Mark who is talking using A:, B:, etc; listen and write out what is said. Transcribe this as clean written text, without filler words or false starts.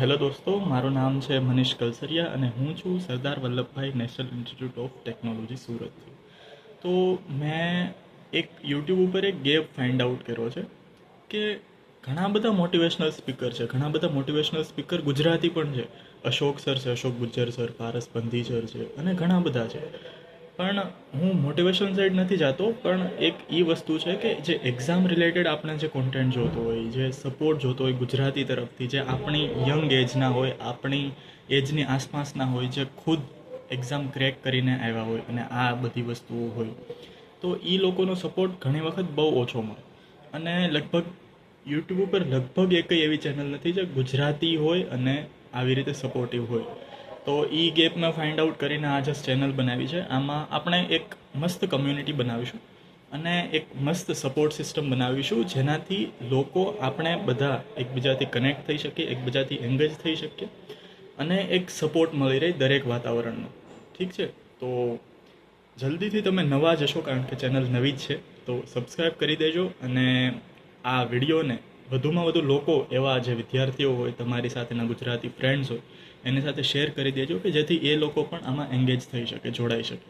A: Hello દોસ્તો, મારું નામ છે મનીષ કલસરિયા અને હું છું Sardar Vallabhbhai national institute of technology સુરતથી. તો મેં એક યુટ્યુબ ઉપર એક ગેપ ફાઇન્ડ આઉટ કર્યો છે કે ઘણા બધા મોટિવેશનલ સ્પીકર છે, ઘણા બધા મોટિવેશનલ સ્પીકર ગુજરાતી પણ છે. અશોક સર છે, અશોક ગુજ્જર સર, પારસ બંધી સર છે અને ઘણા બધા છે. પણ હું મોટિવેશન સાઈડ નથી જતો, પણ એક એ વસ્તુ છે કે જે એક્ઝામ રિલેટેડ આપણે જે કોન્ટેન્ટ જોતો હોય, જે સપોર્ટ જોતો હોય ગુજરાતી તરફથી, જે આપણી યંગ એજના હોય, આપણી એજની આસપાસના હોય, જે ખુદ એક્ઝામ ક્રેક કરીને આવ્યા હોય અને આ બધી વસ્તુઓ હોય, તો એ લોકોનો સપોર્ટ ઘણી વખત બહુ ઓછો મળે. અને લગભગ યુટ્યુબ ઉપર લગભગ એકય એવી ચેનલ નથી જે ગુજરાતી હોય અને આવી રીતે સપોર્ટિવ હોય. તો એ ગેપ મેં ફાઇન્ડ આઉટ કરીને આ જસ્ટ ચેનલ બનાવી છે. આમાં આપણે એક મસ્ત કમ્યુનિટી બનાવીશું અને એક મસ્ત સપોર્ટ સિસ્ટમ બનાવીશું, જેનાથી લોકો આપણે બધા એકબીજાથી કનેક્ટ થઈ શકીએ, એકબીજાથી એંગેજ થઈ શકીએ અને એક સપોર્ટ મળી રહે દરેક વાતાવરણનો. ઠીક છે? તો જલ્દીથી તમે નવા જશો, કારણ કે ચેનલ નવી જ છે, તો સબસ્ક્રાઈબ કરી દેજો અને આ વિડીયોને વધુમાં વધુ લોકો, એવા જે વિદ્યાર્થીઓ હોય, તમારી સાથેના ગુજરાતી ફ્રેન્ડ્સ હોય, એની સાથે શેર કરી દેજો કે જેથી એ લોકો પણ આમાં એંગેજ થઈ શકે, જોડાઈ શકે.